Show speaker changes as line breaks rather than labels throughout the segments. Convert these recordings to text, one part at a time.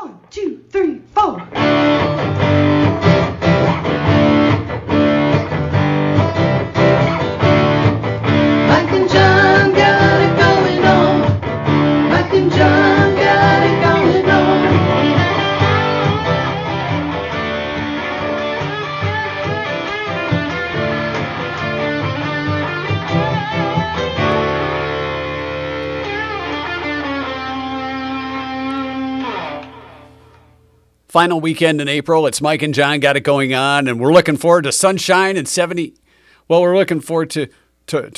1, 2, 3, 4. Mike and John got it going on. Mike and John got it going on.
Final weekend in April. It's Mike and John got it going on, and we're looking forward to sunshine and 70. Well, we're looking forward to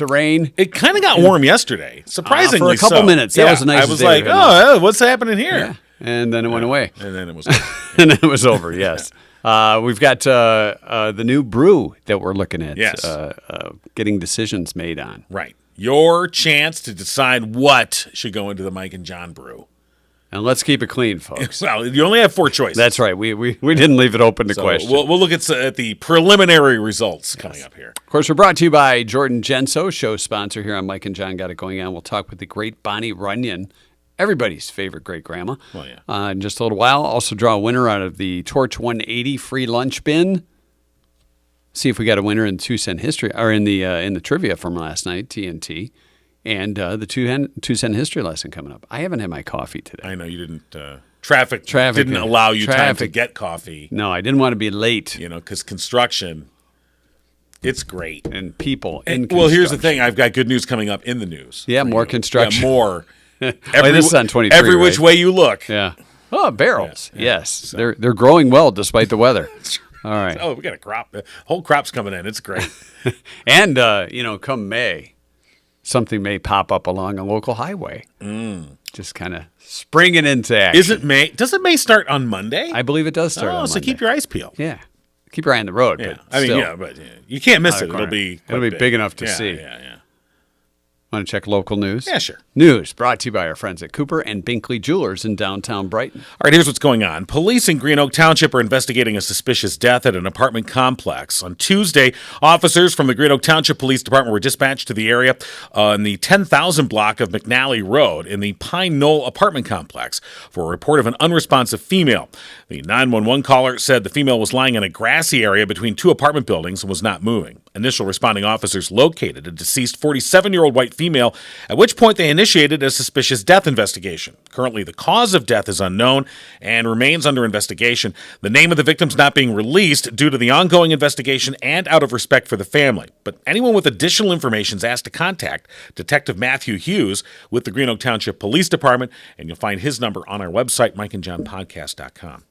rain.
It kind of got warm yesterday, surprisingly
for a couple
so.
minutes. That was the nicest
I was
day
like,
we've had.
what's happening here?
Yeah. And then it went away.
And then it was over.
And then it was over, yes. We've got the new brew that we're looking at.
Yes.
Getting decisions made on.
Right. Your chance to decide what should go into the Mike and John brew.
And let's keep it clean, folks.
Well, you only have 4 choices.
That's right. We didn't leave it open to question.
We'll look at the preliminary results coming up here.
Of course, we're brought to you by Jordan Genso, show sponsor here on Mike and John Got It Going On. We'll talk with the great Bonnie Runyan, everybody's favorite great grandma.
Oh, yeah.
In just a little while. Also draw a winner out of the Torch 180 free lunch bin. See if we got a winner in 2-cent history or in the trivia from last night, TNT. And the 2-cent history lesson coming up. I haven't had my coffee today.
I know you didn't. Traffic didn't allow you time to get coffee.
No, I didn't want to be late.
Because construction, it's great.
And people
and,
in
well, here's the thing. I've got good news coming up in the news.
Yeah, more construction.
Yeah, more.
This is on 23,
every which way you look.
Yeah. Oh, barrels.
Yeah,
yes.
so.
They're growing well despite the weather. All right.
Oh, we got a crop. The whole crop's coming in. It's great.
And, come May, something may pop up along a local highway. Just kind of springing into action.
Isn't May? Doesn't May start on Monday?
I believe it does start on Monday.
So keep your eyes peeled.
Yeah. Keep your eye on the road.
Yeah.
But
but you can't miss it. It'll be
big enough to see.
Yeah.
Want to check local news?
Yeah, sure.
News brought to you by our friends at Cooper and Binkley Jewelers in downtown Brighton.
All right, here's what's going on. Police in Green Oak Township are investigating a suspicious death at an apartment complex. On Tuesday, officers from the Green Oak Township Police Department were dispatched to the area in the 10,000 block of McNally Road in the Pine Knoll apartment complex for a report of an unresponsive female. The 911 caller said the female was lying in a grassy area between 2 apartment buildings and was not moving. Initial responding officers located a deceased 47-year-old white female, at which point they initiated a suspicious death investigation. Currently, the cause of death is unknown and remains under investigation. The name of the victim is not being released due to the ongoing investigation and out of respect for the family. But anyone with additional information is asked to contact Detective Matthew Hughes with the Green Oak Township Police Department, and you'll find his number on our website, mikeandjohnpodcast.com.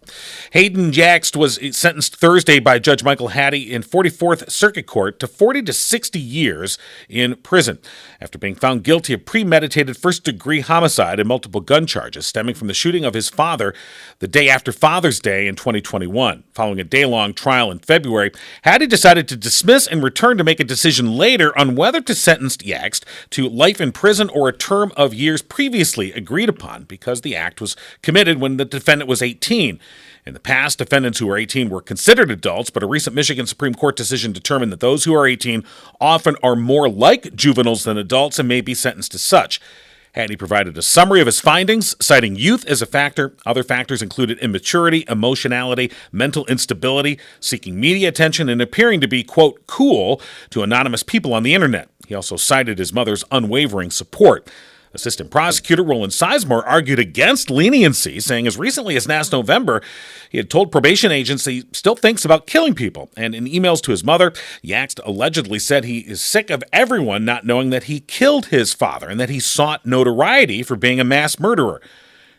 Hayden Jaxt was sentenced Thursday by Judge Michael Hattie in 44th Circuit Court to 40 to 60 years in prison after being found guilty of premeditated first-degree homicide and multiple gun charges stemming from the shooting of his father the day after Father's Day in 2021. Following a day-long trial in February, Hattie decided to dismiss and return to make a decision later on whether to sentence Jaxt to life in prison or a term of years previously agreed upon because the act was committed when the defendant was 18. In the past, defendants who were 18 were considered adults, but a recent Michigan Supreme Court decision determined that those who are 18 often are more like juveniles than adults and may be sentenced as such. Hattie provided a summary of his findings, citing youth as a factor. Other factors included immaturity, emotionality, mental instability, seeking media attention, and appearing to be, quote, cool to anonymous people on the internet. He also cited his mother's unwavering support. Assistant Prosecutor Roland Sizemore argued against leniency, saying as recently as last November, he had told probation agents he still thinks about killing people. And in emails to his mother, Jaxt allegedly said he is sick of everyone not knowing that he killed his father and that he sought notoriety for being a mass murderer.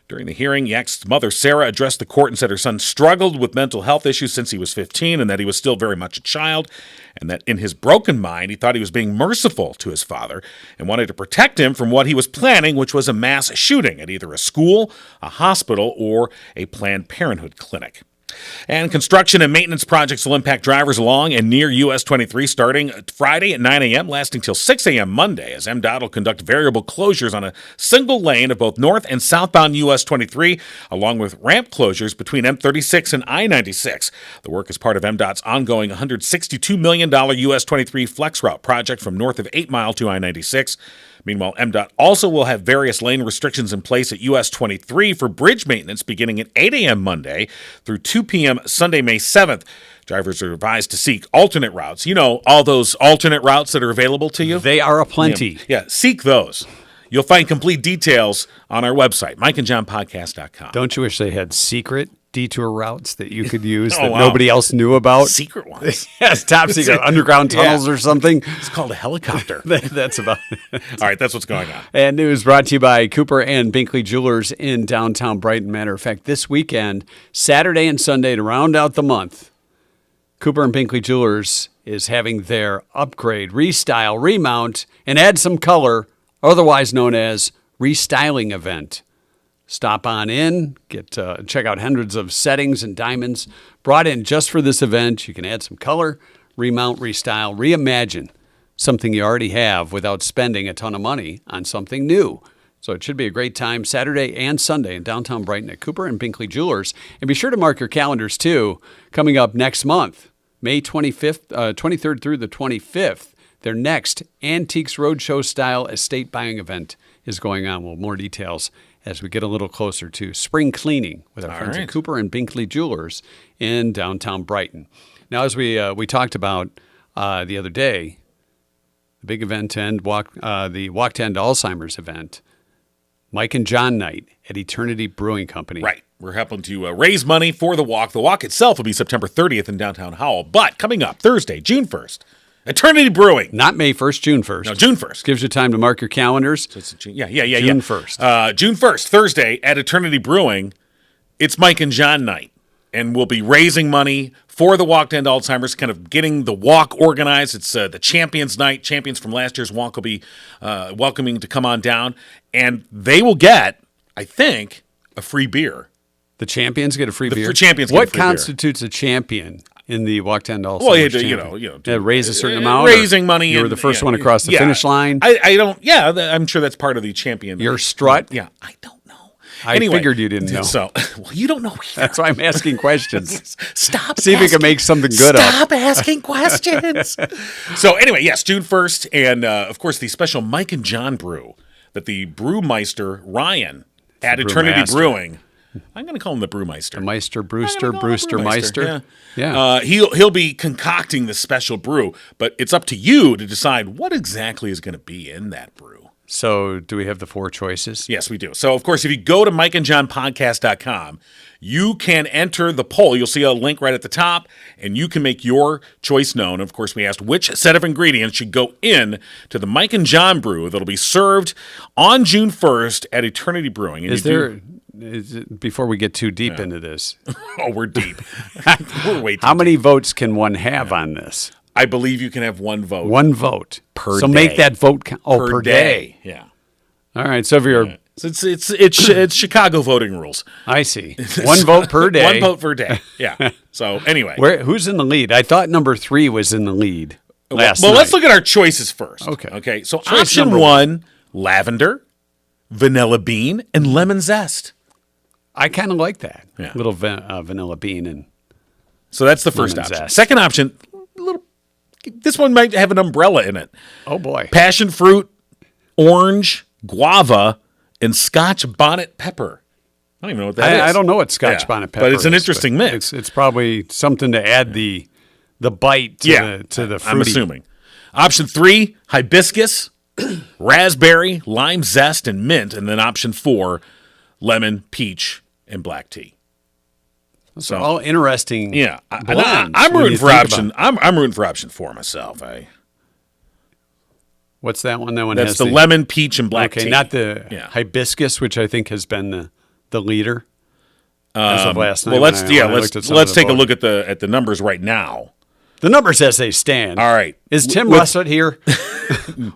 During the hearing, Yaxt's mother, Sarah, addressed the court and said her son struggled with mental health issues since he was 15 and that he was still very much a child, and that in his broken mind, he thought he was being merciful to his father and wanted to protect him from what he was planning, which was a mass shooting at either a school, a hospital, or a Planned Parenthood clinic. And construction and maintenance projects will impact drivers along and near US 23 starting Friday at 9 a.m., lasting till 6 a.m. Monday, as MDOT will conduct variable closures on a single lane of both north and southbound US 23, along with ramp closures between M36 and I-96. The work is part of MDOT's ongoing $162 million US 23 Flex Route project from north of 8 Mile to I-96. Meanwhile, MDOT also will have various lane restrictions in place at US 23 for bridge maintenance beginning at 8 a.m. Monday through 2 p.m. Sunday, May 7th. Drivers are advised to seek alternate routes. You know, all those alternate routes that are available to you?
They are aplenty.
Yeah, seek those. You'll find complete details on our website, MikeandJohnPodcast.com.
Don't you wish they had secret detour routes that you could use that
wow.
nobody else knew about?
Secret ones.
Yes, top secret underground tunnels or something.
It's called a helicopter.
That's about it.
All right, that's what's going on.
And news brought to you by Cooper and Binkley Jewelers in downtown Brighton. Matter of fact, this weekend, Saturday and Sunday to round out the month, Cooper and Binkley Jewelers is having their upgrade, restyle, remount, and add some color, otherwise known as restyling event. Stop on in, check out hundreds of settings and diamonds brought in just for this event. You can add some color, remount, restyle, reimagine something you already have without spending a ton of money on something new. So it should be a great time Saturday and Sunday in downtown Brighton at Cooper and Binkley Jewelers. And be sure to mark your calendars too. Coming up next month, May 23rd through the 25th, their next Antiques Roadshow style estate buying event is going on. Well, more details as we get a little closer to spring cleaning with our friends at Cooper and Binkley Jewelers in downtown Brighton. Now, as we talked about the other day, the big event to end the Walk to End Alzheimer's event, Mike and John Night at Eternity Brewing Company.
Right. We're helping to raise money for the walk. The walk itself will be September 30th in downtown Howell. But coming up Thursday, June 1st, Eternity Brewing.
Not May 1st, June 1st.
No, June 1st.
Gives you time to mark your calendars.
So it's
June
1st. June 1st, Thursday at Eternity Brewing. It's Mike and John Night. And we'll be raising money for the Walk to End Alzheimer's, kind of getting the walk organized. It's the Champions Night. Champions from last year's walk will be welcoming to come on down. And they will get, I think, a free beer.
The champions get a free beer?
The champions get a
What
free beer.
constitutes a champion in the Walk to End Alzheimer's?
Well, you know,
raise a certain amount?
Raising money.
You were the first one across the finish line?
I don't, I'm sure that's part of the champion.
Your strut?
Yeah, I don't know.
I figured you didn't know.
So, well, you don't know either.
That's why I'm asking questions.
Stop.
See if we can make something good up.
Stop asking questions. So anyway, yes, June 1st, and of course the special Mike and Jon Brew that the Brewmeister Ryan at Eternity Brewing. I'm going to call him the Brewmeister.
The Meister, Brewster Meister.
Yeah. He'll be concocting the special brew, but it's up to you to decide what exactly is going to be in that brew.
So do we have the 4 choices?
Yes, we do. So, of course, if you go to MikeandJohnPodcast.com, you can enter the poll. You'll see a link right at the top, and you can make your choice known. Of course, we asked which set of ingredients should go in to the Mike and Jon Brew that'll be served on June 1st at Eternity Brewing. And
before we get too deep into this.
Oh, we're deep. We're way too
How many
deep.
votes can one have on this?
I believe you can have one vote.
One vote.
Per
so
day.
make that vote count. Oh, per day.
Yeah.
All right. So if you're...
So it's Chicago voting rules.
I see. One vote per day.
One vote per day. Yeah. So anyway.
Who's in the lead? I thought number 3 was in the lead last
Well,
night.
let's look at our choices first.
Okay.
So
Choice
option
number
1, lavender, vanilla bean, and lemon zest.
I kind of like that.
Yeah.
Little vanilla bean and...
So that's the first
Lemon
option.
zest.
Second option, this one might have an umbrella in it.
Oh, boy.
Passion fruit, orange, guava, and Scotch bonnet pepper. I don't even know what that is.
I don't know what Scotch bonnet pepper is.
But it's an interesting mix.
It's probably something to add the bite to the fruity.
I'm assuming. Option 3, hibiscus, raspberry, lime zest, and mint. And then option 4, lemon, peach, and black tea.
So all interesting.
Yeah,
blends
I'm
when
rooting
you
for
think
option.
about it.
I'm rooting for option 4 myself.
What's that one? That one
That's
has
the lemon, peach, and black tea.
Okay, not the hibiscus, which I think has been the leader as of last night.
Well, let's take a look at the numbers right now.
The numbers as they stand.
All right,
is Tim Russett here?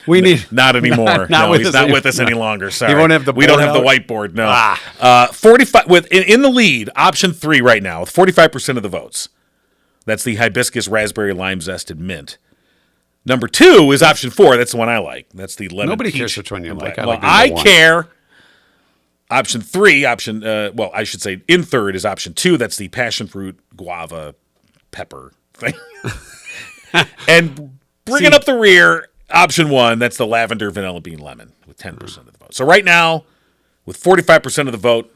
We need
not anymore. He's not with us any longer. Sorry,
he won't have the.
We don't have the whiteboard. No. 45 in the lead. Option 3 right now with 45% of the votes. That's the hibiscus, raspberry, lime zested mint. Number 2 is option 4. That's the one I like. That's the lemon.
Nobody
peach,
cares which one you like.
I care. Option 3, I should say in third is option 2. That's the passion fruit, guava, pepper thing. And bringing up the rear, Option 1, that's the lavender, vanilla bean, lemon with 10% of the vote. So right now, with 45% of the vote,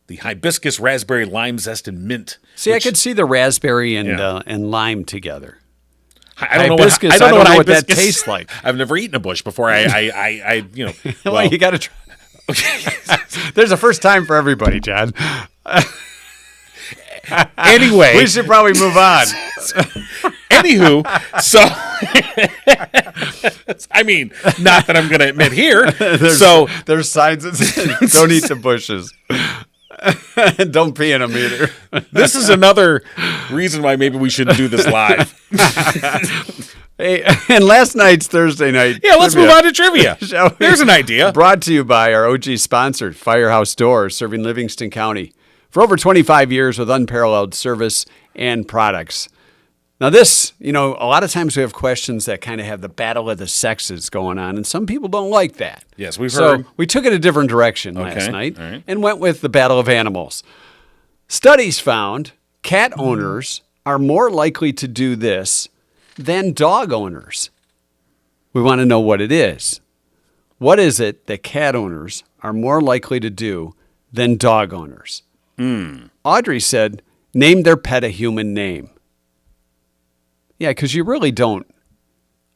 the hibiscus, raspberry, lime zest, and mint.
See, I could see the raspberry and
Yeah.
And lime together.
I don't know
Hibiscus,
what, I don't know what
that
hibiscus
tastes like.
I've never eaten a bush before. You know.
Well, you got to try. There's a first time for everybody, John.
Anyway,
We should probably move on.
anywho, so I mean, not that I'm going to admit here.
There's signs that say, don't eat the bushes. Don't pee in them either.
This is another reason why maybe we shouldn't do this live.
Hey, and last night's Thursday night.
Yeah, let's
trivia.
move on to trivia.
Shall we?
There's an idea.
Brought to you by our OG sponsor, Firehouse Doors, serving Livingston County for over 25 years with unparalleled service and products. Now this, a lot of times we have questions that kind of have the battle of the sexes going on, and some people don't like that.
Yes, we've
So
heard.
we took it a different direction last
Okay,
night
all right.
and went with the battle of animals. Studies found cat owners are more likely to do this than dog owners. We want to know what it is. What is it that cat owners are more likely to do than dog owners? Audrey said, name their pet a human name. Yeah, because you really don't,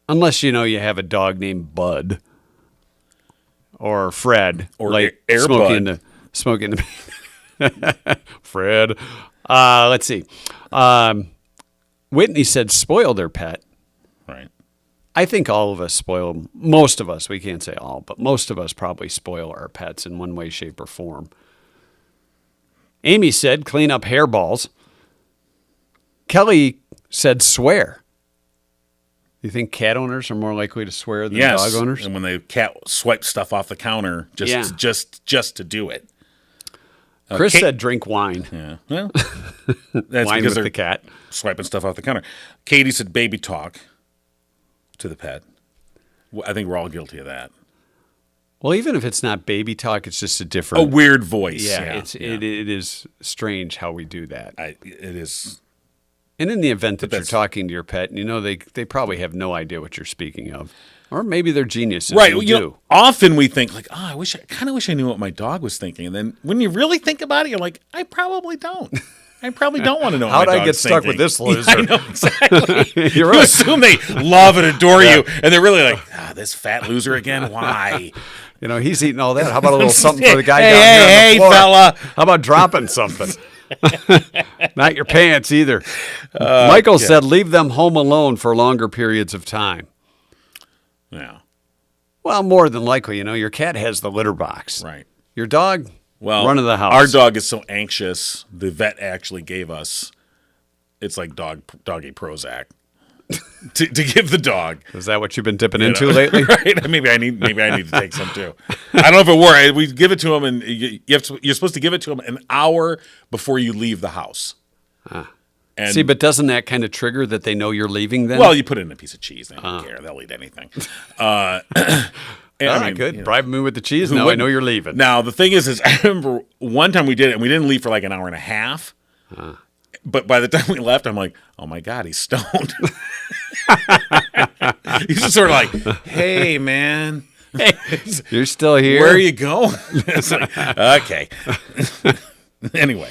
unless you have a dog named Bud or Fred,
Or
like
Air
smoking the Fred. Let's see. Whitney said spoil their pet.
Right.
I think all of us spoil, most of us, we can't say all, but most of us probably spoil our pets in one way, shape, or form. Amy said clean up hairballs. Kelly said swear. You think cat owners are more likely to swear than
Yes.
dog owners?
And when the cat swipes stuff off the counter just to do it.
Chris
Kate-
said drink wine.
Yeah. Well, that's
Wine
because
with
they're
the cat.
swiping stuff off the counter. Katie said baby talk to the pet. I think we're all guilty of that.
Well, even if it's not baby talk, it's just a
A
different.
weird voice.
It is strange how we do that.
It is.
And in the event that you're
that's-
talking to your pet, and they probably have no idea what you're speaking of, or maybe they're geniuses.
Right.
who
You
do.
know, often we think like, I kind of wish I knew what my dog was thinking. And then when you really think about it, you're like, I probably don't. I probably don't want to know what
How'd
my
I
dog's
get stuck
thinking.
with this loser?
Yeah, I know, exactly.
You're
You
right.
assume they love and adore you, and they're really like, this fat loser again? Why?
He's eating all that. How about a little something for the guy
Hey,
down here on the
hey,
floor?
fella.
How about dropping something? Not your pants either. Michael said leave them home alone for longer periods of time.
Yeah.
Well, more than likely, your cat has the litter box.
Right.
Your dog,
Well,
run of the house.
our dog is so anxious. The vet actually gave us, it's like doggy Prozac to give the dog.
Is that what you've been dipping into lately?
Right? Maybe I need to take some too. I don't know if it works. We give it to him, and you're supposed to give it to him an hour before you leave the house. And,
See, but doesn't that kind of trigger that they know you're leaving then?
well, you put it in a piece of cheese. They don't care. They'll eat anything.
Good. Bribe me with the cheese. Now I
wouldn't?
know you're leaving.
Now the thing is I remember one time we did it, and we didn't leave for like an hour and a half. But by the time we left, I'm like, oh my God, he's stoned. He's just sort of like, hey man,
You're still here?
where are you going? It's like, okay. Anyway,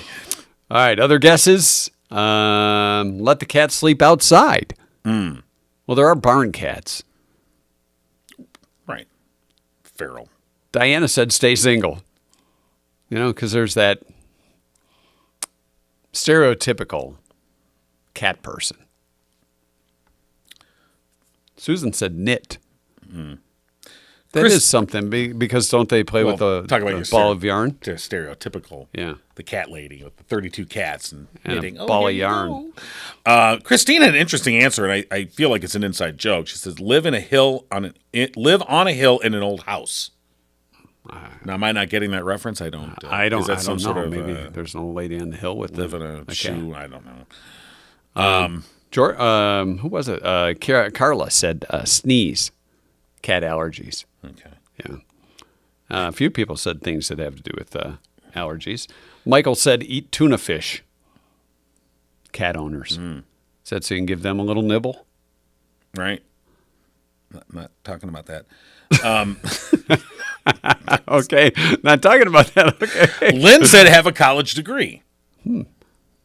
All right, other guesses? Let the cat sleep outside. Well, there are barn cats.
right. Feral.
Diana said stay single. Because there's that stereotypical cat person. Susan said knit. That
Chris-
is something because don't they play with a
talk about your
ball of yarn?
They're stereotypical.
Yeah.
The cat lady with the 32 cats and knitting.
a ball
here
of
you
yarn.
go. Christine had an interesting answer, and I feel like it's an inside joke. She says, live on a hill in an old house. Now, am I not getting that reference? I don't.
I don't.
Is that
I
some
don't know.
sort of
Maybe there's an old lady on the hill with
live in a
cat.
shoe? I don't know.
Who was it? Carla said sneeze, cat allergies.
Okay.
Yeah. A few people said things that have to do with allergies. Michael said eat tuna fish. Cat owners. Said so you can give them a little nibble.
Right. Not talking about that.
Okay, not talking about that. Okay.
Lynn said have a college degree.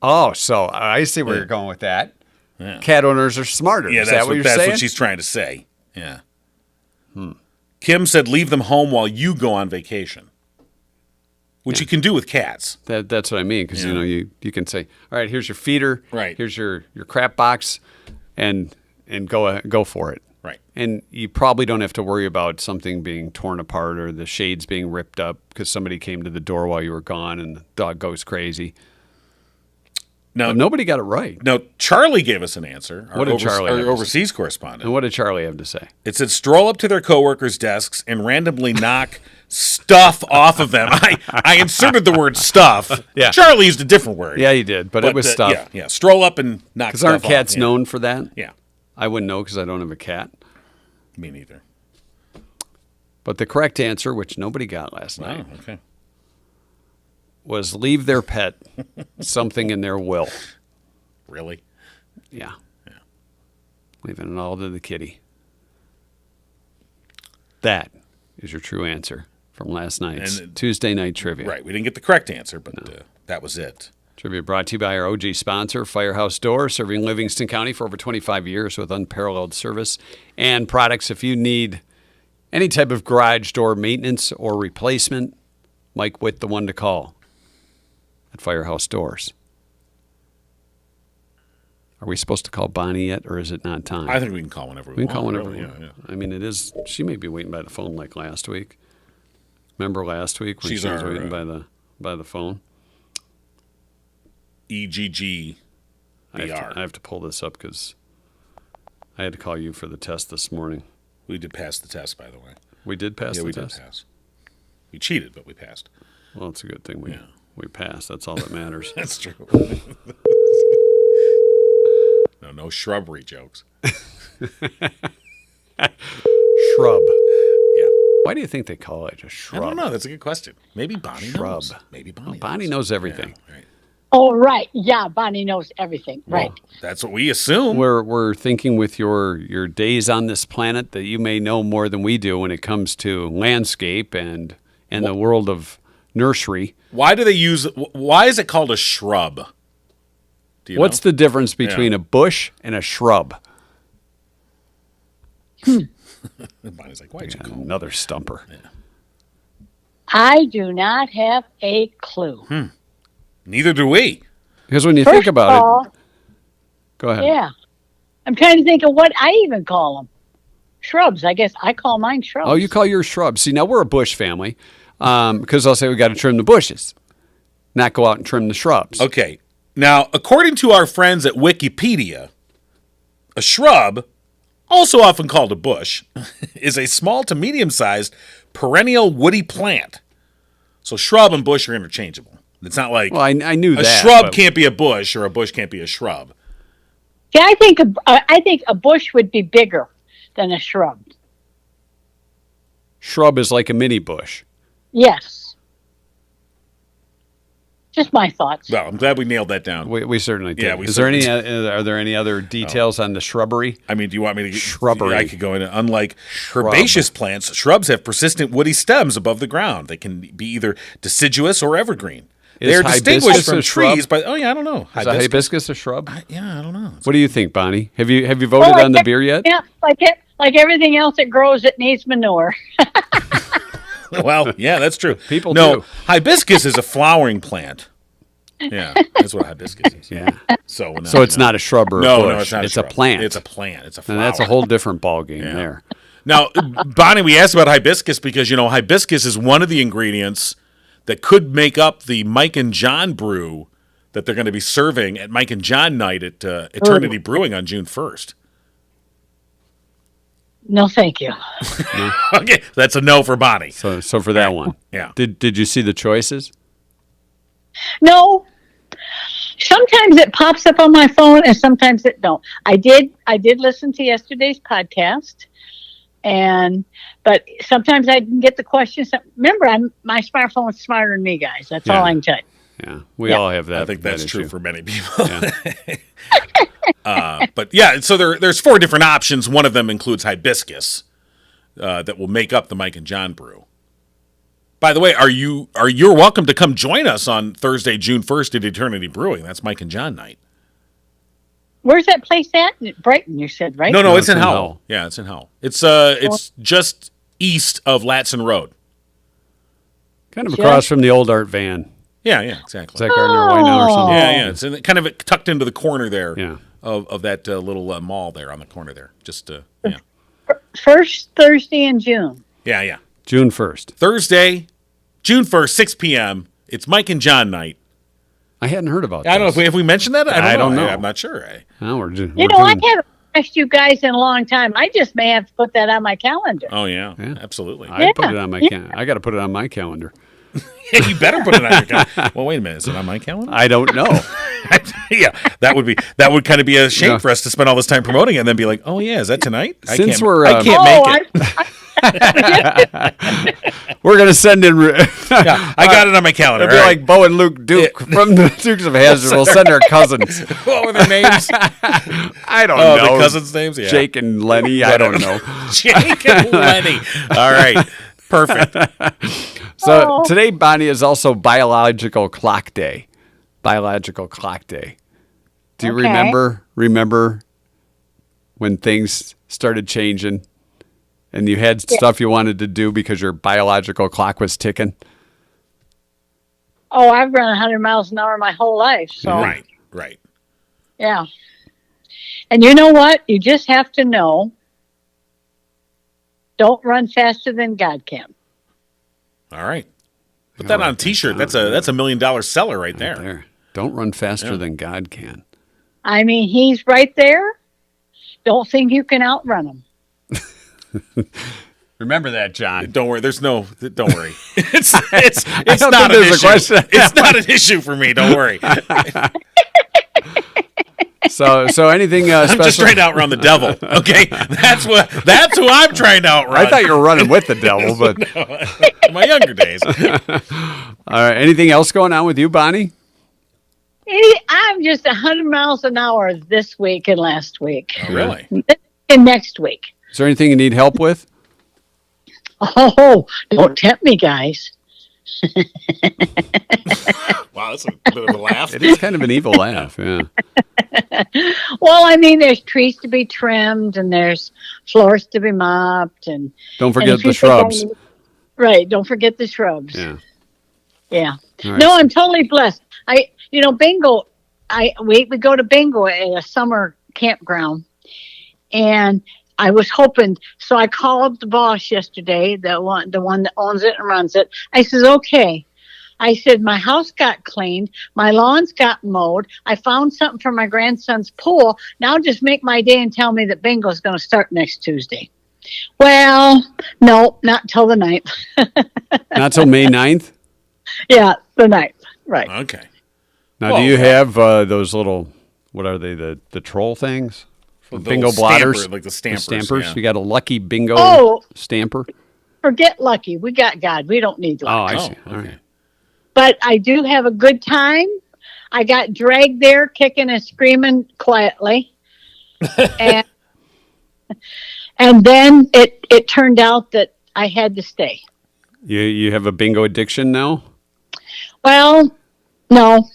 Oh, so I see where you're going with that.
Yeah.
Cat owners are smarter.
Yeah,
Is that what you're
that's
saying?
what she's trying to say. Yeah. Kim said leave them home while you go on vacation, which you can do with cats.
That's what I mean, because you can say, all right, here's your feeder,
Right.
Here's your crap box, and go for it.
Right.
And you probably don't have to worry about something being torn apart or the shades being ripped up because somebody came to the door while you were gone and the dog goes crazy.
No,
But nobody got it right.
No, Charlie gave us an answer.
What did Charlie have to
Our overseas correspondent.
And what did Charlie have to say?
It said stroll up to their coworkers' desks and randomly knock stuff off of them. I inserted the word stuff.
Yeah.
Charlie used a different word.
Yeah, you did, but it was stuff.
Yeah. Stroll up and knock stuff off.
Because aren't cats known for that?
Yeah.
I wouldn't know because I don't have a cat.
Me neither.
But the correct answer, which nobody got last night,
okay.
was leave their pet something in their will.
Really?
Yeah. Leaving it all to the kitty. That is your true answer from last night's Tuesday night trivia.
Right. We didn't get the correct answer, but that was it.
Trivia brought to you by our OG sponsor, Firehouse Door, serving Livingston County for over 25 years with unparalleled service and products. If you need any type of garage door maintenance or replacement, Mike Witt, the one to call at Firehouse Doors. Are we supposed to call Bonnie yet, or is it not time?
I think we can call whenever we want.
We can call whenever we
really.
want.
Yeah.
I mean, it is. She may be waiting by the phone like last week. Remember last week when
She's
she was
our,
waiting by the phone?
EGG
I have to pull this up because I had to call you for the test this morning.
We did pass the test, by the way.
We did pass the
we
test?
did pass. We cheated, but we passed.
Well, it's a good thing we passed. That's all that matters.
That's true. No shrubbery jokes.
Shrub.
Yeah.
Why do you think they call it a shrub?
I don't know. That's a good question. Maybe Bonnie knows. Maybe Bonnie.
Bonnie knows everything.
Yeah, right.
Oh, right. Yeah, Bonnie knows everything. Right.
Well, that's what we assume.
We're thinking with your days on this planet that you may know more than we do when it comes to landscape and the world of nursery.
Why is it called a shrub? Do you
What's
know?
the difference between a bush and a shrub?
Bonnie's like, why'd you call me?
Another stumper.
Yeah.
I do not have a clue.
Neither do we.
Because when you
First
think about
of all,
it, go ahead.
Yeah. I'm trying to think of what I even call them. Shrubs. I guess I call mine shrubs.
Oh, you call yours shrubs. See, now we're a bush family because I'll say we got to trim the bushes, not go out and trim the shrubs.
Okay. Now, according to our friends at Wikipedia, a shrub, also often called a bush, is a small to medium-sized perennial woody plant. So shrub and bush are interchangeable. It's not like
Well, I knew
a
that.
shrub
but
can't be a bush or a bush can't be a shrub.
See, I think a bush would be bigger than a shrub.
Shrub is like a mini bush.
Yes. Just my thoughts.
Well, I'm glad we nailed that down.
We certainly did.
Yeah, we
Is there
certainly
are there any other details on the shrubbery?
I mean, do you want me to
Shrubbery.
I could go into unlike herbaceous plants, shrubs have persistent woody stems above the ground. They can be either deciduous or evergreen. They are distinguished
hibiscus
from
a shrub?
trees by I don't know.
Is a hibiscus a shrub?
I don't know.
What do you think, Bonnie? Have you voted on the beer yet?
Yeah, like everything else that grows, it needs manure.
Well, yeah, that's true.
People
no,
do.
hibiscus is a flowering plant. Yeah, that's what hibiscus is.
Yeah.
So
it's not a shrub or a bush.
No, it's not.
It's
a
a
shrub.
plant.
It's a plant. It's a flower.
And that's a whole different ballgame there.
Now, Bonnie, we asked about hibiscus because hibiscus is one of the ingredients that could make up the Mike and Jon Brew that they're going to be serving at Mike and Jon Night at Eternity Brewing on June 1st.
No, thank you.
Okay, that's a no for Bonnie.
So for that one.
Yeah.
Did you see the choices?
No. Sometimes it pops up on my phone and sometimes it don't. I did listen to yesterday's podcast, but sometimes I didn't get the questions. Remember, my smartphone's smarter than me, guys. That's all I can tell you.
Yeah. We all have that.
I think that's
that
true
issue.
for many people.
Yeah.
But yeah, so there's 4 different options. One of them includes hibiscus that will make up the Mike and Jon Brew. By the way, you're welcome to come join us on Thursday, June 1st at Eternity Brewing. That's Mike and Jon night.
Where's that place at? Brighton, you said, right?
No, it's in Howell. Yeah, it's in Howell. It's just east of Latson Road.
Kind of across from the old art van.
Yeah, exactly.
Is that Gardner White now or something?
Yeah. It's kind of tucked into the corner there.
Yeah.
Of that little mall there on the corner there. Just yeah.
First Thursday in June.
Yeah.
June 1st.
Thursday, June 1st, 6 p.m. It's Mike and Jon night.
I hadn't heard about that.
I don't know if we mentioned that.
I don't know.
I'm not sure.
No, we're
I haven't asked you guys in a long time. I just may have to put that on my calendar.
Oh yeah. Absolutely.
I put it on my calendar. I got to put it on my calendar.
Yeah, you better put it on your calendar. Well, wait a minute. Is it on my calendar?
I don't know.
Yeah, that would kind of be a shame for us to spend all this time promoting it and then be like, oh yeah, is that tonight? I can't make it.
We're gonna send in.
Yeah, I got it on my calendar.
It'll be like Bo and Luke Duke from the Dukes of Hazzard. We'll send our cousins.
What were their names?
I don't know.
The cousins' names? Yeah.
Jake and Lenny. I don't know.
Jake and Lenny. All right. Perfect.
So today, Bonnie, is also Biological Clock Day. Biological Clock Day. Do you remember when things started changing and you had stuff you wanted to do because your biological clock was ticking?
Oh, I've run 100 miles an hour my whole life. So.
Right.
Yeah. And you know what? You just have to know, don't run faster than God can.
All right. Put that on a T-shirt. That's a $1 million seller right there.
Don't run faster than God can.
I mean, he's right there. Don't think you can outrun him.
Remember that, John.
Don't worry. Don't worry. It's
don't
not
think
an
there's a
issue.
question.
It's not an issue for me. Don't worry.
So anything
I'm
special?
just trying to outrun the devil. Okay, that's who I'm trying to outrun.
I thought you were running with the devil, but
in my younger days.
All right. Anything else going on with you, Bonnie?
I'm just 100 miles an hour this week and last week.
Oh, really?
And next week.
Is there anything you need help with?
Oh, don't tempt me, guys.
Wow, that's a bit of a laugh.
It is kind of an evil laugh, yeah.
Well, I mean, there's trees to be trimmed and there's floors to be mopped, and
don't forget the shrubs.
Right, don't forget the shrubs.
Yeah.
Right. No, I'm totally blessed. Bingo. We go to bingo at a summer campground, and I was hoping. So I called the boss yesterday, the one that owns it and runs it. I says, okay. I said, my house got cleaned. My lawns got mowed. I found something for my grandson's pool. Now just make my day and tell me that bingo is going to start next Tuesday. Well, no, not till the 9th.
Not till May 9th?
Yeah, the 9th. Right.
Okay.
Now, do you have those little, what are they, the troll things? Bingo blotters?
Like the stampers. Yeah.
You got a lucky bingo stamper?
Forget lucky. We got God. We don't need luck.
Oh, I see. All right.
But I do have a good time. I got dragged there kicking and screaming quietly. and then it turned out that I had to stay.
You have a bingo addiction now?
Well, no.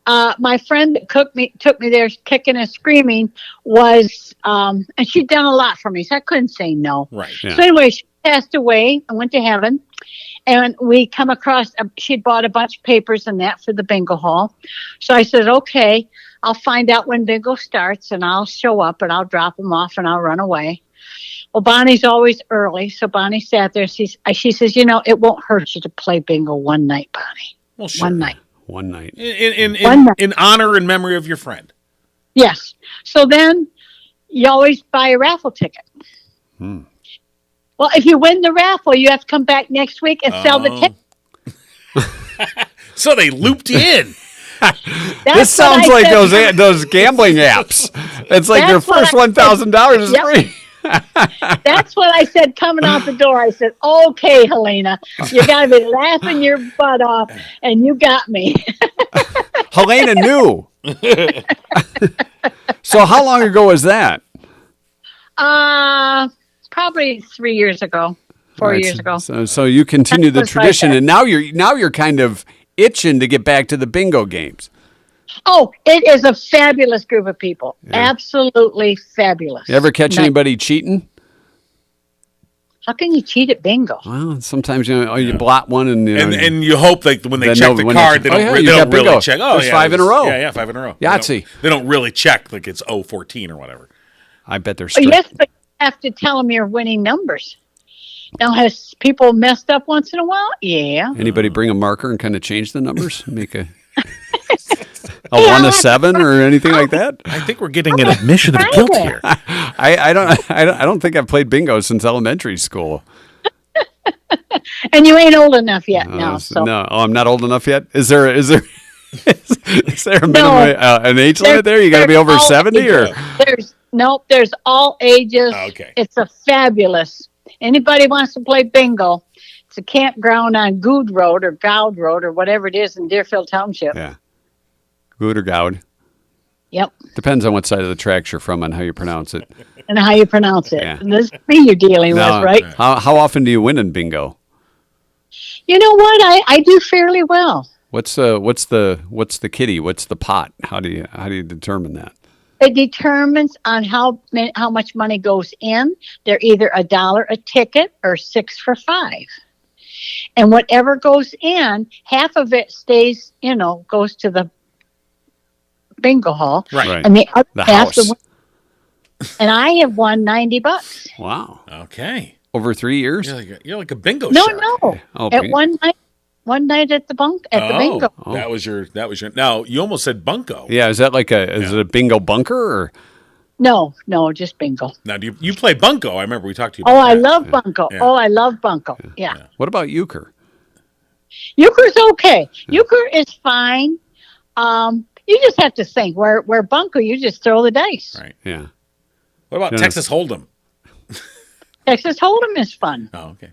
My friend that took me there kicking and screaming was, and she'd done a lot for me, so I couldn't say no.
Right.
Yeah.
So anyway, she passed away. I went to heaven. And we come across, she'd bought a bunch of papers and that for the bingo hall. So I said, okay, I'll find out when bingo starts and I'll show up and I'll drop them off and I'll run away. Well, Bonnie's always early. So Bonnie sat there. She says, it won't hurt you to play bingo one night, Bonnie.
Well, sure.
One night.
One night.
In honor and memory of your friend.
Yes. So then you always buy a raffle ticket. Well, if you win the raffle, you have to come back next week and sell the ticket.
So they looped you in.
This sounds like those gambling apps. It's like your first $1,000 is free.
That's what I said coming out the door. I said, okay, Helena, you got to be laughing your butt off, and you got me.
Helena knew. So how long ago was that?
Probably 3 years ago, 4
Right,
years ago.
So you continue the
That was like
tradition,
that.
and now you're kind of itching to get back to the bingo games.
Oh, it is a fabulous group of people. Absolutely fabulous.
You ever catch
Nice.
anybody cheating?
How can you cheat at bingo?
Well, sometimes you blot one and
And you hope that when they
Then
check
no,
the
when
card,
they-
they
oh,
don't,
yeah,
they
you
don't
got bingo.
really check. Oh,
There's
yeah,
5 in a row.
Yeah, 5 in a row.
Yahtzee.
They don't really check like it's 0-14 or whatever.
I bet they're
Oh,
strict.
yes, but you have to tell them you're winning numbers. Now, has people messed up once in a while? Yeah.
Anybody bring a marker and kind of change the numbers? Make a 1 to 7 or anything like that?
I think we're getting an admission of guilt here.
I don't think I've played bingo since elementary school.
And you ain't old enough yet now. So.
No, I'm not old enough yet. Is there is there a minimum an age limit there? You got to be over 70 or
There's all ages.
Oh, okay.
It's a fabulous. Anybody wants to play bingo? It's a campground on Good Road or Goud Road or whatever it is in Deerfield Township.
yeah, good or goud.
Yep.
Depends on what side of the tracks you're from and how you pronounce it.
And how you pronounce it.
Yeah.
And this is me you're dealing
Now,
with, right?
How often do you win in bingo?
You know what? I do fairly well.
What's the kitty? What's the pot? How do you determine that?
It determines on how much money goes in. They're either $1 a ticket or 6 for $5. And whatever goes in, half of it stays, goes to the bingo hall.
Right.
And the other
The
half,
house.
and I have won $90.
Wow.
Okay.
Over 3 years?
You're like a bingo
No,
shark.
no.
Oh,
At one night at the bingo.
Oh.
That was your. Now you almost said bunko.
Yeah, is that is it a bingo bunker or?
No, just bingo.
Now do you play bunko? I remember we talked to you.
Oh,
about
I
that.
love bunko.
Yeah.
Oh, I love bunko. Yeah.
What about euchre?
Euchre's okay. Euchre is fine. You just have to think. Where bunko, you just throw the dice.
Right.
Yeah.
What about
No, no.
Texas Hold'em?
Texas Hold'em is fun.
Oh, okay.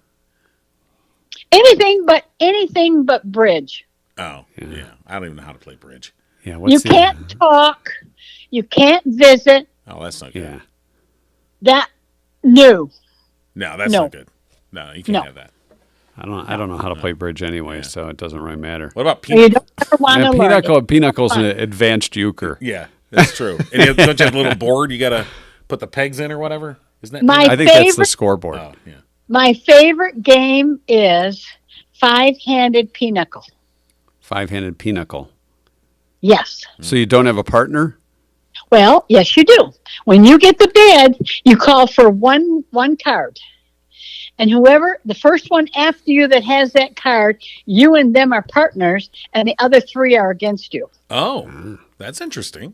Anything but bridge.
Oh, yeah. I don't even know how to play bridge.
Yeah.
You can't talk. You can't visit.
Oh, that's not good.
Yeah.
That no.
No, that's
No.
not good. No, you can't
No.
have that.
I don't know how to play bridge anyway, so it doesn't really matter.
What about
You
pinochle?
don't ever want to learn.
Pinocchle's
Fun.
an advanced euchre.
Yeah, that's true. And don't you have a little board you got to put the pegs in or whatever? Isn't that
My
I think that's the
favorite-
scoreboard.
Oh, yeah.
My favorite game is 5-handed pinochle.
5-handed pinochle.
Yes.
So you don't have a partner?
Well, yes, you do. When you get the bid, you call for one card. And whoever, the first one after you that has that card, you and them are partners, and the other 3 are against you.
Oh, that's interesting.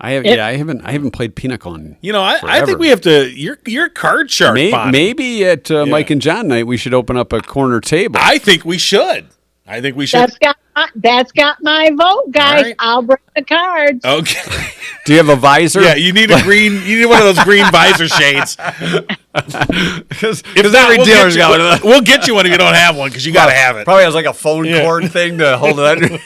I haven't played pinochle in
I
forever.
think we have to. You're a card shark. Bonnie.
Maybe at Mike and John night we should open up a corner table.
I think we should.
That's got my vote, guys.
All right.
I'll bring the cards.
Okay.
Do you have a visor?
Yeah, you need a green. You need one of those green visor shades.
Because
If not, we'll get you one if you don't have one because you got to have it.
Probably has like a phone cord thing to hold it under.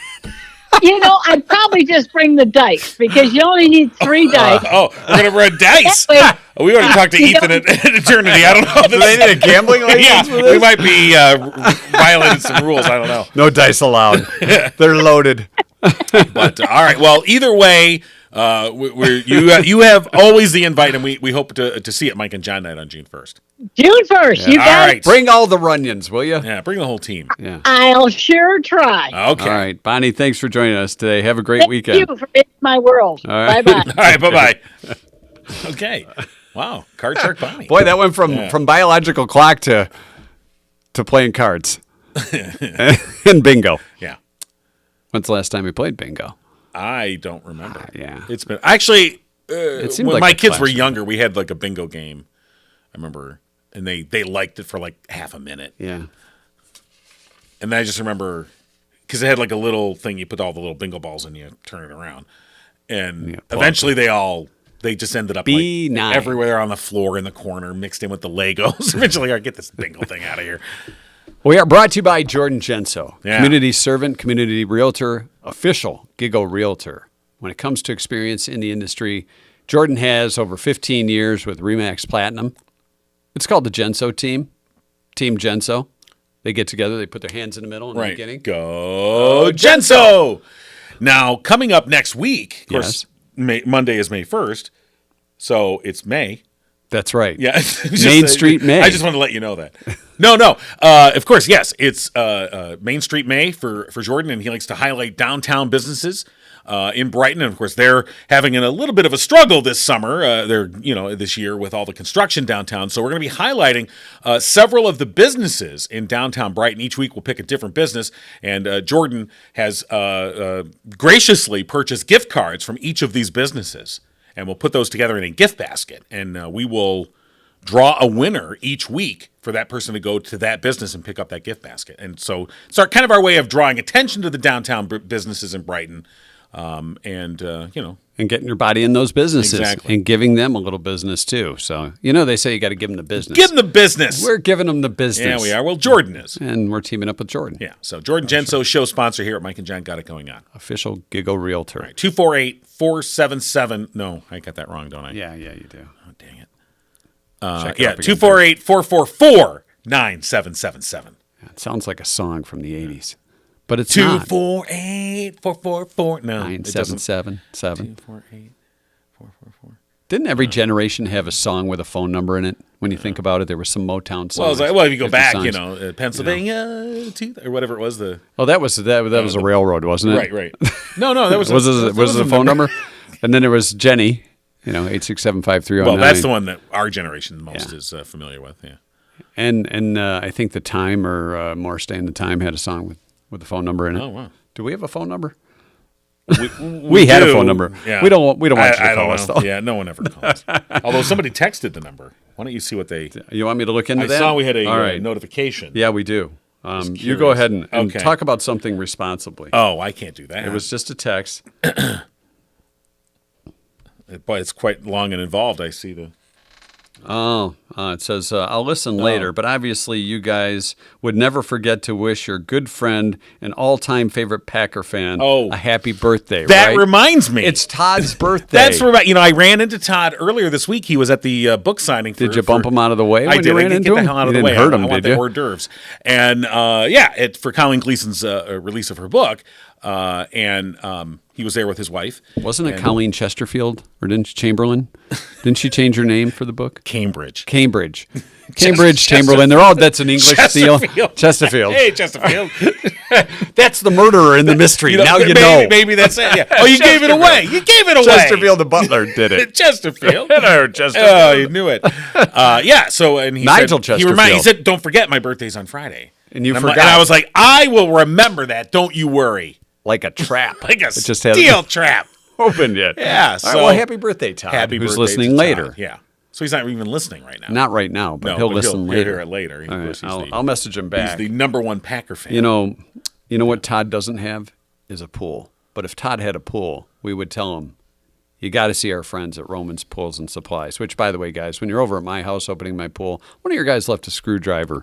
I'd probably just bring the dice because you only need 3 dice.
We're gonna run dice.
That
We already talked to Ethan at Eternity. I don't know.
Do they need a gambling license for
Yeah,
this?
we might be violating some rules. I don't know.
No dice allowed. They're loaded.
But all right. Well, either way, you have always the invite, and we hope to see it at Mike and John night on June 1st.
June 1st, you
All
got
right.
it.
Bring all the Runyans, will you?
Yeah, bring the whole team.
Yeah.
I'll sure try.
Okay.
All right, Bonnie. Thanks for joining us today. Have a great
Thank
weekend.
you for being my world.
All right.
Bye-bye.
All right. Bye. Okay. Wow. Card Shark Bonnie.
Boy, that went from biological clock to playing cards and bingo.
Yeah.
When's the last time you played bingo?
I don't remember.
Yeah.
It's been actually
It seemed
when
like
my
a
kids were
classic.
younger, we had like a bingo game. I remember, and they liked it for like half a minute,
Yeah.
and then I just remember because it had like a little thing you put all the little bingo balls in, you turn it around, and
Yeah, pull
eventually they just ended up
B9.
like everywhere on the floor in the corner, mixed in with the Legos. Eventually, I get this bingo thing out of here.
We are brought to you by Jordan Genso,
Yeah.
community servant, community realtor, official GIGO realtor. When it comes to experience in the industry, Jordan has over 15 years with Remax Platinum. It's called the Genso team, Team Genso. They get together, they put their hands in the middle in the
Right.
beginning.
Go Genso! Now, coming up next week, of course,
Yes.
Monday is May 1st, so it's May.
That's right.
Yeah.
Main Street May.
I just want to let you know that. No. Of course, yes. It's Main Street May for Jordan, and he likes to highlight downtown businesses in Brighton. And of course, they're having a little bit of a struggle this summer. This year with all the construction downtown. So we're going to be highlighting several of the businesses in downtown Brighton. Each week we'll pick a different business, and Jordan has graciously purchased gift cards from each of these businesses. And we'll put those together in a gift basket, and we will draw a winner each week for that person to go to that business and pick up that gift basket. And so it's kind of our way of drawing attention to the downtown businesses in Brighton,
and getting your body in those businesses.
Exactly.
And giving them a little business too. So, they say you got to give them the business.
give them the business.
We're giving them the business.
Yeah, we are. Well, Jordan is.
And we're teaming up with Jordan.
Yeah, so Jordan Genso, show sponsor here at Mike and John Got It Going On.
Official GIGO realtor.
All right, 248-477. No, I got that wrong, don't I?
Yeah, you do.
Oh, dang it.
Check it up again.
248-444-9777.
It sounds like a song from the 80s. But it's not.
248-444. No, it doesn't.
9777.
248-444.
Didn't every generation have a song with a phone number in it? When you think about it, there were some Motown songs.
Well, if you go
50
back,
songs.
Pennsylvania, or whatever it was.
That was a railroad, wasn't it?
Right. No, that was
was it a phone number? And then there was Jenny, 8675309.
Well, that's the one that our generation most is familiar with. Yeah.
And I think the Time or Morris Day and the Time had a song with a phone number in it.
Oh wow.
Do we have a phone number?
We
had
do.
a phone number.
Yeah.
We don't want you to
I
call
don't
us
know.
though.
Yeah, no one ever calls. Although somebody texted the number. Why don't you see what they?
You want me to look into
I
that?
saw we had
All
a
right.
notification.
Yeah, we do. You
curious.
go ahead and
Okay.
talk about something responsibly.
Oh, I can't do that.
It was just a text.
Boy, it's quite long and involved. I see the.
It says, I'll listen later, but obviously you guys would never forget to wish your good friend and all-time favorite Packer fan a happy birthday,
That
right?
reminds me.
It's Todd's birthday.
That's I ran into Todd earlier this week. He was at the book signing.
Did you bump him out of the way when
I did.
you ran
I did
into
get
him?
the hell out of
You
the way.
didn't hurt him,
I want
did
the
you?
hors d'oeuvres. And for Colleen Gleason's release of her book, he was there with his wife.
Wasn't it Colleen Chesterfield or Chamberlain? Didn't she change her name for the book?
Cambridge.
Chamberlain. That's an English steal. Chesterfield.
Hey, Chesterfield.
That's the murderer in the mystery. Now you know.
Maybe that's it. Yeah. Oh, you gave it away.
Chesterfield the butler did it.
Chesterfield.
Chesterfield.
Oh, you knew it. So and he
Nigel
said,
Chesterfield.
He said, "Don't forget my birthday's on Friday."
And you
I'm
forgot.
and I was like, "I will remember that. Don't you worry."
Like a trap.
Like a
It just had
steel trap.
opened yet.
Yeah.
All right, well, happy birthday, Todd.
Happy
who's
birthday
listening
to
later.
Todd. Yeah. So he's not even listening right now.
Not right now, but
No,
he'll
but
listen
he'll
later.
hear it later. Of
All
course,
right, I'll message him back.
He's the number one Packer fan.
You know what Todd doesn't have is a pool. But if Todd had a pool, we would tell him, you got to see our friends at Roman's Pools and Supplies, which, by the way, guys, when you're over at my house opening my pool, one of your guys left a screwdriver.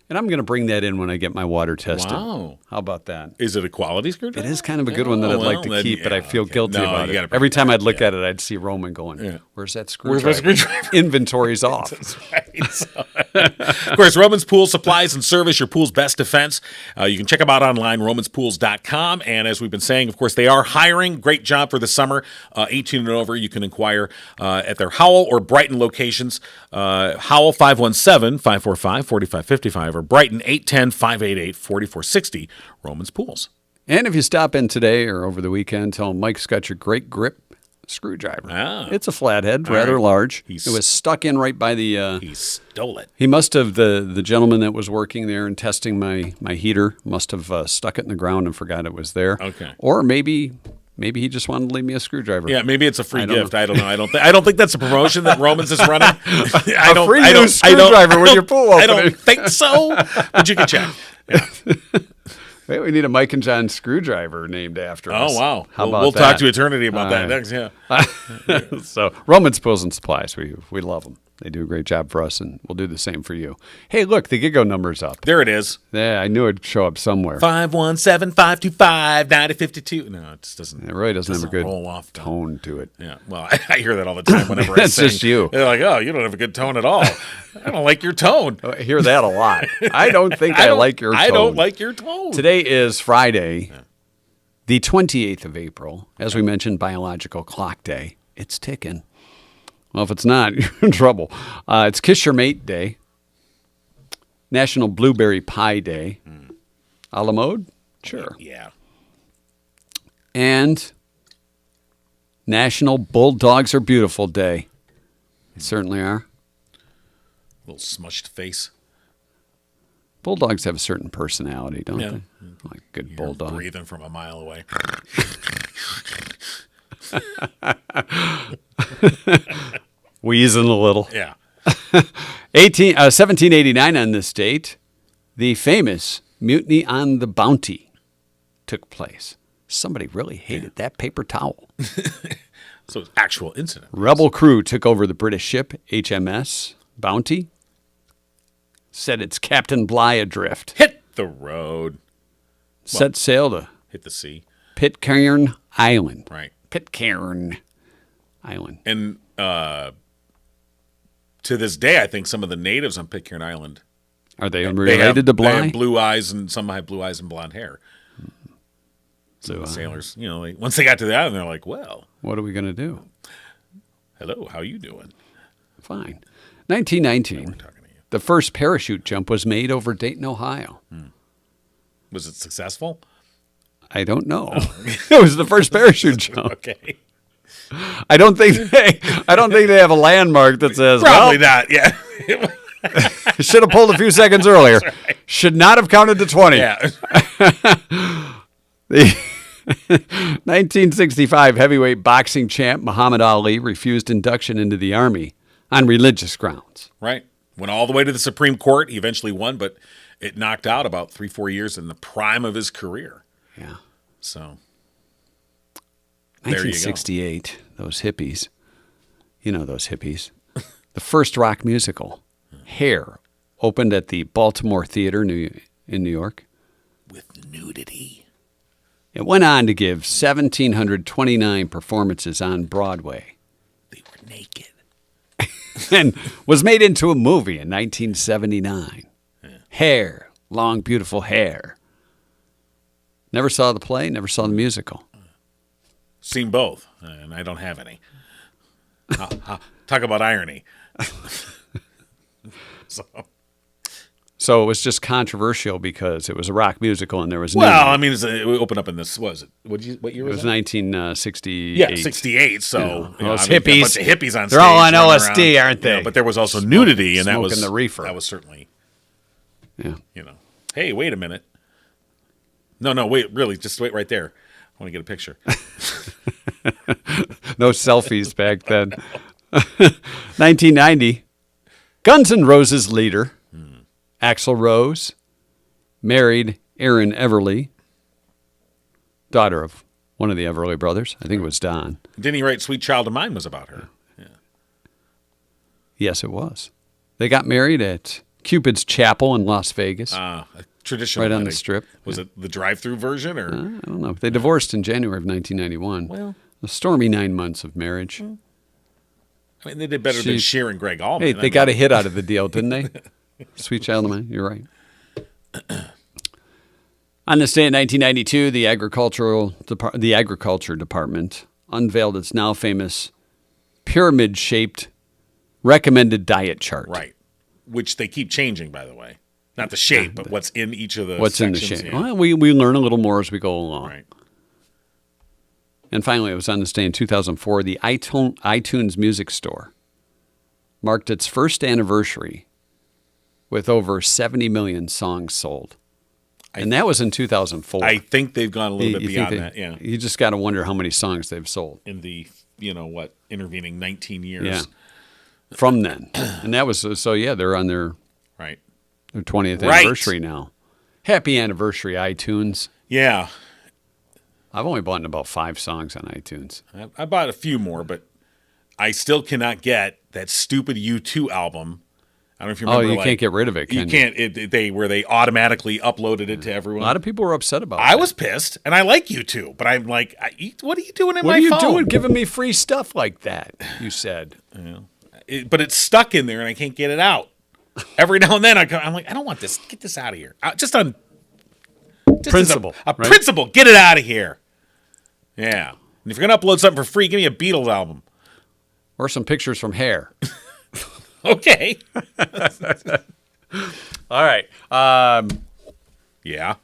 And I'm going to bring that in when I get my water tested.
Wow.
How about that?
Is it a quality screwdriver?
It is kind of a good one that I'd like to keep, but I feel guilty about it. Every time I'd look at it, I'd see Roman going, where's that screwdriver?
Where's my screwdriver?
Inventory's off.
That's right. Of course, Roman's Pool Supplies and Service, your pool's best defense. You can check them out online, romanspools.com. And as we've been saying, of course, they are hiring. Great job for the summer. 18 and over, you can inquire at their Howell or Brighton locations. Howell 517-545-4555 or Brighton 810-588-4460. Roman's Pools.
And if you stop in today or over the weekend, tell him Mike's got your great grip screwdriver. It's a flathead, rather large. It was stuck in right by the...
he stole it.
He must have, the gentleman that was working there and testing my heater must have stuck it in the ground and forgot it was there.
Okay.
Or maybe he just wanted to leave me a screwdriver.
Yeah, maybe it's a free gift. I don't know. I don't think that's a promotion that Romans is running. I don't,
free new screwdriver with your pool opening.
I don't think so. But you can check. Yeah.
Wait, we need a Mike and John screwdriver named after us.
Oh, wow.
How about
we'll
that?
talk to eternity about that next. Yeah.
So, Roman's Pools and Supplies, we love them. They do a great job for us, and we'll do the same for you. Hey, look, the GIGO number's up.
There it is.
Yeah, I knew it'd show up somewhere.
517-525-9052. No, it just doesn't.
It really doesn't have a good
roll off
tone to it.
Yeah, well, I hear that all the time whenever I
That's
sing.
just you.
They're like, "Oh, you don't have a good tone at all." I don't like your tone.
I hear that a lot. I don't think I like your tone.
I don't like your tone.
Today is Friday, the 28th of April. As we mentioned, biological clock day. It's ticking. Well, if it's not, you're in trouble. It's Kiss Your Mate Day. National Blueberry Pie Day. A la mode? Sure.
Yeah.
And National Bulldogs Are Beautiful Day. They certainly are.
Little smushed face.
Bulldogs have a certain personality, don't
Yeah.
they? Like a good
You're
bulldog.
breathing from a mile away.
Wheezing a little.
Yeah.
1789 on this date, the famous Mutiny on the Bounty took place. Somebody really hated that paper towel.
So it's actual incident.
Rebel crew took over the British ship HMS Bounty. Set its Captain Bligh adrift.
Hit the road.
Set sail to
Hit the sea.
Pitcairn Island.
Right.
Pitcairn Island.
And to this day, I think some of the natives on Pitcairn Island
Are they
they
related
have,
to
they
Bligh?
have blue eyes, and some have blue eyes and blonde hair. So the sailors, once they got to the island, they're like, "Well,
What are we going to do?
hello, how you doing?"
Fine. 1919,
Talking to you.
the first parachute jump was made over Dayton, Ohio.
Was it successful?
I don't know. It was the first parachute jump.
Okay,
I don't think they have a landmark that says,
probably
well,
not. Yeah,
should have pulled a few seconds earlier. Should not have counted to 20.
yeah.
The 1965 heavyweight boxing champ Muhammad Ali refused induction into the Army on religious grounds.
Right. Went all the way to the Supreme Court. He eventually won, but it knocked out about 3-4 years in the prime of his career.
Yeah.
So there you go.
1968, those hippies. You know those hippies. The first rock musical, Hair, opened at the Baltimore Theater in New York.
With nudity.
It went on to give 1,729 performances on Broadway
They were naked.
and was made into a movie in 1979. Hair, long, beautiful hair. Never saw the play, never saw the musical.
Seen both, and I don't have any. Talk about irony.
So it was just controversial because it was a rock musical and there was
Well, I mean, it opened up in this. What was it? What year
it
was
was
it?
1968.
Yeah, 68. So
those
I mean,
hippies,
a bunch of hippies on stage.
they're all on
running
LSD,
around.
aren't they?
But there was also nudity, and that was
smoking the reefer.
That was certainly,
Yeah.
Hey, wait a minute. No, wait, really, just wait right there. I want to get a picture.
No selfies back then. 1990, Guns N' Roses leader Axl Rose married Erin Everly, daughter of one of the Everly brothers. I think it was Don.
Didn't he write "Sweet Child of Mine" was about her? Yeah.
Yes, it was. They got married at Cupid's Chapel in Las Vegas.
A traditional
Right on the
wedding.
strip.
Was it the drive-through version, or?
I don't know. They divorced in January of 1991.
Well.
A stormy 9 months of marriage.
I mean, they did better than Cher and Greg Allman.
Hey, they got a hit out of the deal, didn't they? Sweet Child of Mine. You're right. On this day in 1992, the Agriculture Department unveiled its now famous pyramid-shaped recommended diet chart.
Right. Which they keep changing, by the way. Not the shape, but what's in each of the
What's in the
sections,
shape?
yeah.
Well, we learn a little more as we go along.
Right.
And finally, it was on this day in 2004, the iTunes Music Store marked its first anniversary with over 70 million songs sold. And that was in 2004.
I think they've gone a little bit
You think
beyond that, yeah.
You just got to wonder how many songs they've sold
In the, intervening 19 years.
Yeah. from then. And that was, so yeah, they're on their
Right.
20th
Right.
anniversary now. Happy anniversary, iTunes.
Yeah.
I've only bought about 5 songs on iTunes.
I bought a few more, but I still cannot get that stupid U2 album. I don't know if you remember.
Oh, you can't get rid of it.
You can't. Where they automatically uploaded it to everyone.
A lot of people were upset about it.
I was pissed, and I like U2, but I'm like, what are you doing in
What
my
are you
phone?
doing giving me free stuff like that? You said.
But it's stuck in there, and I can't get it out. Every now and then, I'm like, I don't want this. Get this out of here. Just
Principle.
A
right?
principle. Get it out of here. Yeah. And if you're going to upload something for free, give me a Beatles album.
Or some pictures from Hair.
Okay.
All right.
Yeah.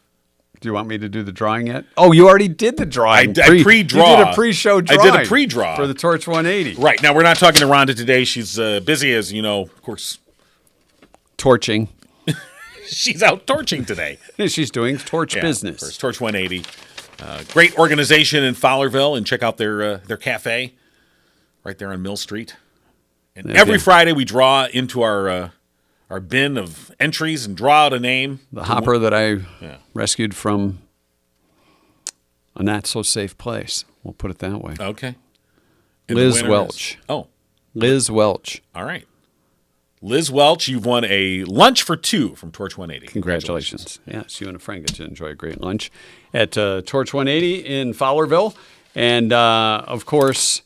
Do you want me to do the drawing yet? Oh, you already did the drawing.
I pre-draw.
You did a pre-show drawing.
I did a pre-draw.
For the Torch 180.
Right. Now, we're not talking to Rhonda today. She's busy, as you know, of course.
Torching.
She's out torching today.
She's doing torch business.
First, Torch 180. Great organization in Fowlerville, and check out their cafe right there on Mill Street. And every Friday we draw into our bin of entries and draw out a name.
The hopper that I rescued from a not so safe place. We'll put it that way.
Okay.
Liz Welch. Liz Welch.
All right. Liz Welch, you've won a lunch for two from Torch 180.
Congratulations. Yes, you and a friend get to enjoy a great lunch at Torch 180 in Fowlerville. And, of course,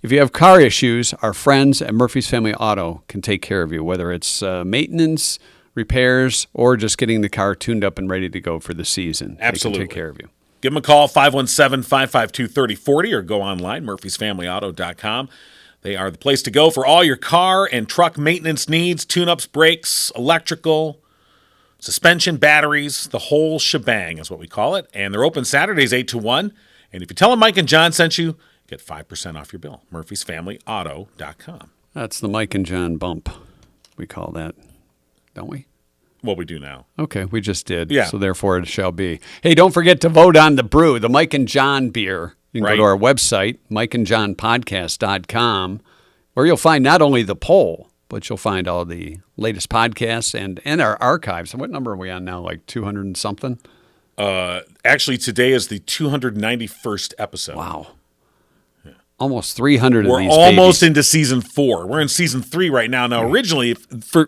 if you have car issues, our friends at Murphy's Family Auto can take care of you, whether it's maintenance, repairs, or just getting the car tuned up and ready to go for the season.
Absolutely.
They can take care of you.
Give them a call, 517-552-3040, or go online, murphysfamilyauto.com. They are the place to go for all your car and truck maintenance needs, tune-ups, brakes, electrical, suspension, batteries, the whole shebang is what we call it. And they're open Saturdays 8 to 1. And if you tell them Mike and John sent you, get 5% off your bill. murphysfamilyauto.com.
That's the Mike and John bump. We call that, don't we?
What we do now.
Okay, we just did.
Yeah.
So therefore it shall be. Hey, don't forget to vote on the brew, the Mike and John beer. You can go to our website, mikeandjohnpodcast.com, where you'll find not only the poll, but you'll find all the latest podcasts and our archives. And what number are we on now? Like 200 and something?
Actually, today is the 291st episode.
Wow. Yeah. Almost 300 of
We're
these
almost
babies.
into season 4. We're in season 3 right now. Now, originally, for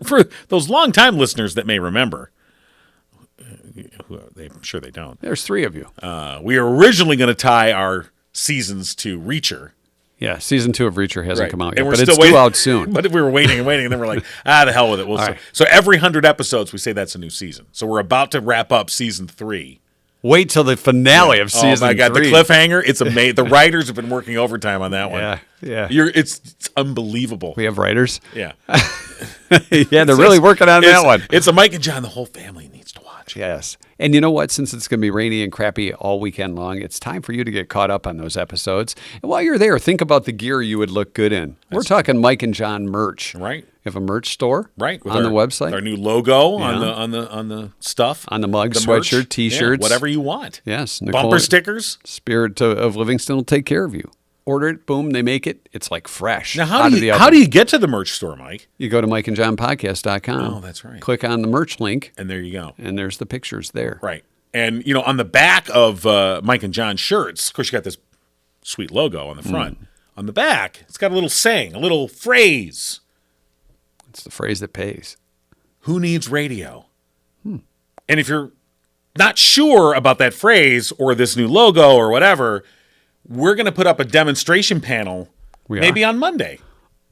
those longtime listeners that may remember, I'm sure they don't.
There's 3 of you.
We were originally going to tie our seasons to Reacher.
Yeah, season 2 of Reacher hasn't come out yet,
And we're
but
still
it's
waiting.
due out soon.
But we were waiting, and then we're like, the hell with it.
right.
So every 100 episodes, we say that's a new season. So we're about to wrap up season 3.
Wait till the finale of season 3.
Oh, my God. The cliffhanger, it's amazing. The writers have been working overtime on that one.
Yeah.
It's unbelievable.
We have writers.
Yeah.
Yeah, they're really working on that one.
It's a Mike and John the whole family needs to watch.
Yes. And you know what? Since it's going to be rainy and crappy all weekend long, it's time for you to get caught up on those episodes. And while you're there, think about the gear you would look good in. We're talking Mike and John merch.
Right.
You have a merch store
Right. With
on the website.
Our new logo on the stuff.
On the mug,
the merch.
sweatshirt, T-shirts.
Whatever you want.
Yes. Nicole,
Bumper stickers.
Spirit of Livingston will take care of you. Order it, boom, they make it. It's like fresh.
Now,
out of the
how
oven.
do you get to the merch store, Mike?
You go to mikeandjohnpodcast.com.
Oh, that's right.
Click on the merch link,
And there you go.
and there's the pictures there.
Right. And, on the back of Mike and John shirts, of course, you got this sweet logo on the front. On the back, it's got a little saying, a little phrase.
It's the phrase that pays.
Who needs radio? And if you're not sure about that phrase or this new logo or whatever, we're going to put up a demonstration panel maybe on Monday.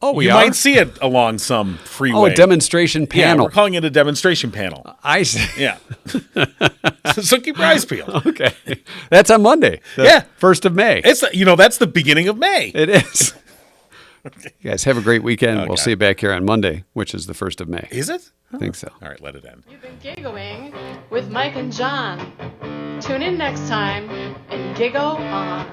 Oh,
You might see it along some freeway.
Oh, a demonstration
Yeah,
panel.
we're calling it a demonstration panel.
I see.
Yeah. So keep your eyes peeled.
Okay. That's on Monday. the 1st of May.
It's that's the beginning of May.
It is. You guys have a great weekend. We'll
Okay.
see you back here on Monday, which is the 1st of May.
Is it?
I think so.
All right, let it end.
You've been giggling with Mike and John. Tune in next time and giggle on.